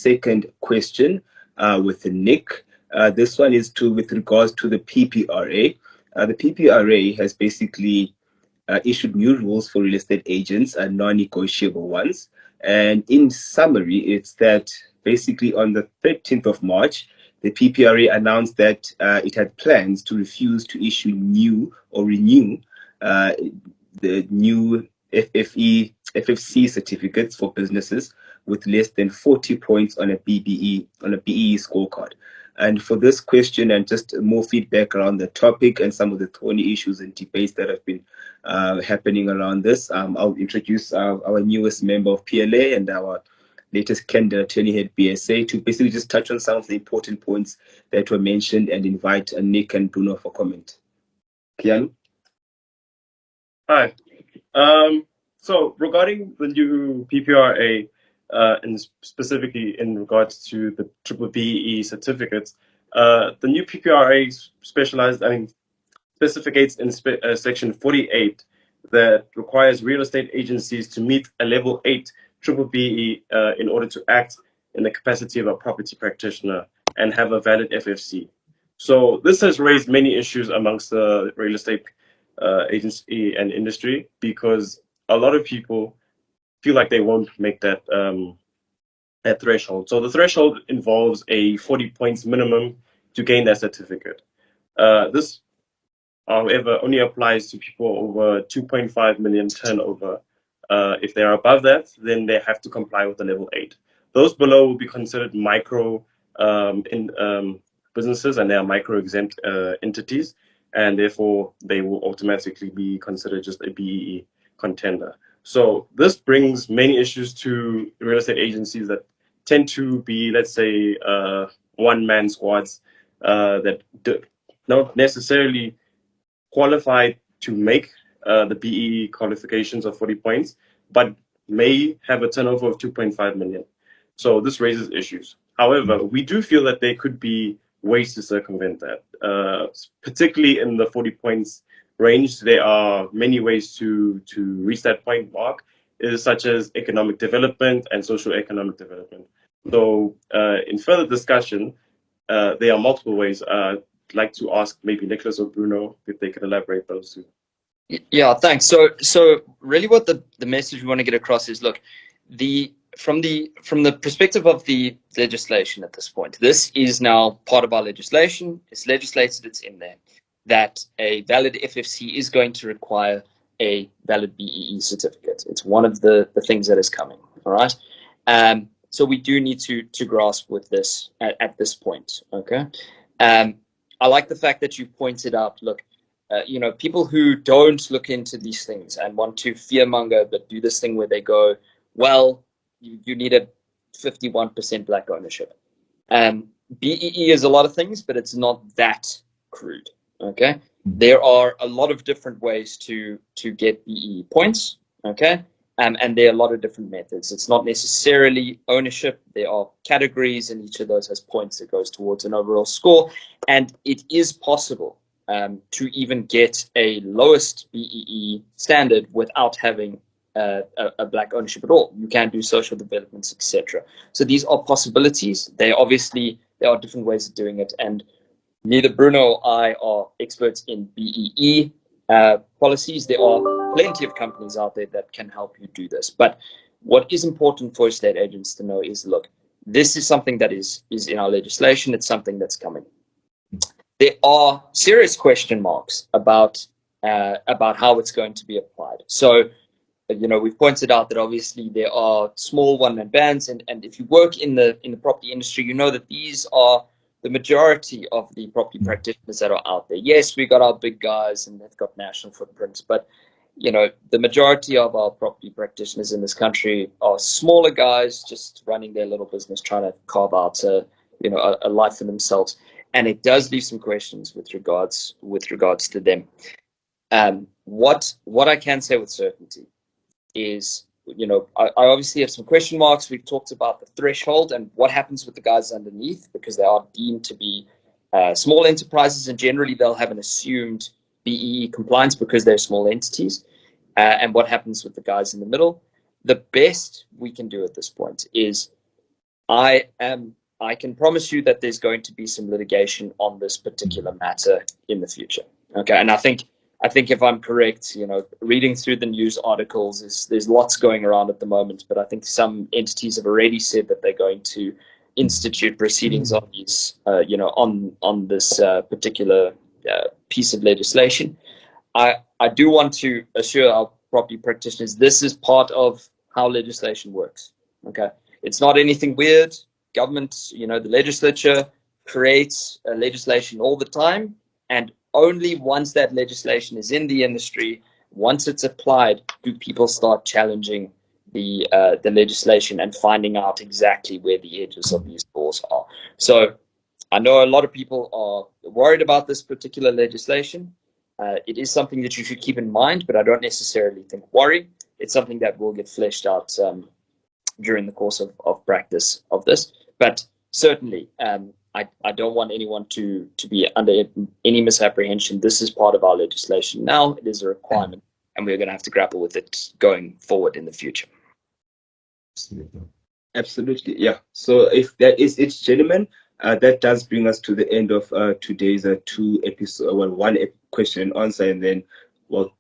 second question with Nick. This one is with regards to the PPRA. The PPRA has basically issued new rules for real estate agents and non-negotiable ones. And in summary, it's that basically on the 13th of March, the PPRA announced that it had plans to refuse to issue new or renew the new FFC certificates for businesses with less than 40 points on a BEE scorecard. And for this question and just more feedback around the topic and some of the thorny issues and debates that have been happening around this, I'll introduce our newest member of PLA and our latest candidate attorney head BSA to basically just touch on some of the important points that were mentioned and invite Nick and Bruno for comment. Keanu? Hi. So regarding the new PPRA, and specifically in regards to the triple BEE certificates, the new PPRA specificates in section 48 that requires real estate agencies to meet a level 8 triple BEE in order to act in the capacity of a property practitioner and have a valid FFC. So this has raised many issues amongst the real estate agency and industry, because a lot of people feel like they won't make that that threshold. So the threshold involves a 40 points minimum to gain that certificate. This, however, only applies to people over 2.5 million turnover. If they are above that, then they have to comply with the level 8. Those below will be considered micro businesses, and they are micro exempt entities, and therefore they will automatically be considered just a BEE contender. So this brings many issues to real estate agencies that tend to be, let's say, one-man squads that don't necessarily qualify to make the BEE qualifications of 40 points, but may have a turnover of 2.5 million. So this raises issues. However, we do feel that there could be ways to circumvent that, particularly in the 40 points range. There are many ways to reach that point mark, such as economic development and social economic development. So in further discussion, there are multiple ways. I'd like to ask maybe Nicholas or Bruno if they could elaborate those two. Yeah, thanks. So really what the message we want to get across is, look, from the perspective of the legislation at this point, this is now part of our legislation. It's legislated, it's in there, that a valid FFC is going to require a valid BEE certificate. It's one of the things that is coming, all right? So we do need to grasp with this at this point, okay? I like the fact that you pointed out, look, people who don't look into these things and want to fearmonger, but do this thing where they go, well, you need a 51% black ownership. BEE is a lot of things, but it's not that crude. Okay, there are a lot of different ways to get BEE points. Okay, and there are a lot of different methods. It's not necessarily ownership. There are categories, and each of those has points that goes towards an overall score. And it is possible to even get a lowest BEE standard without having a black ownership at all. You can do social developments, etc. So these are possibilities. There are different ways of doing it, and neither Bruno or I are experts in BEE policies. There are plenty of companies out there that can help you do this. But what is important for estate agents to know is, look, this is something that is in our legislation. It's something that's coming. There are serious question marks about how it's going to be applied. So, we've pointed out that obviously there are small one-man bands, and if you work in the property industry, you know that these are the majority of the property practitioners that are out there. Yes, we got our big guys and they've got national footprints, but the majority of our property practitioners in this country are smaller guys just running their little business, trying to carve out a life for themselves. And it does leave some questions with regards to them. What I can say with certainty is, I obviously have some question marks. We've talked about the threshold and what happens with the guys underneath, because they are deemed to be small enterprises, and generally they'll have an assumed BEE compliance because they're small entities. And what happens with the guys in the middle? The best we can do at this point is I can promise you that there's going to be some litigation on this particular matter in the future. Okay, and I think if I'm correct, reading through the news articles, there's lots going around at the moment, but I think some entities have already said that they're going to institute proceedings on these, on this particular piece of legislation. I do want to assure our property practitioners this is part of how legislation works. Okay, it's not anything weird. Government, the legislature creates legislation all the time, and only once that legislation is in the industry, once it's applied, do people start challenging the legislation and finding out exactly where the edges of these laws are. So I know a lot of people are worried about this particular legislation. It is something that you should keep in mind, but I don't necessarily think worry. It's something that will get fleshed out during the course of practice of this. But certainly, I don't want anyone to be under any misapprehension. This is part of our legislation now. It is a requirement, and we're going to have to grapple with it going forward in the future. Absolutely, yeah. So if that is it, gentlemen, that does bring us to the end of today's two episode. Well, one question and answer, and then both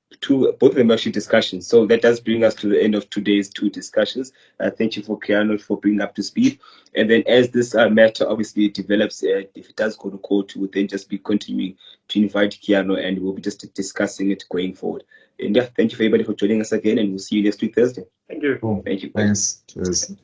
of them actually discussions. So that does bring us to the end of today's two discussions. Thank you for Keanu for bringing up to speed. And then as this matter obviously develops, if it does go to court, we'll then just be continuing to invite Keanu, and we'll be just discussing it going forward. And yeah, thank you for everybody for joining us again, and we'll see you next week Thursday. Thank you. Cool. Thank you. Thanks. Cheers.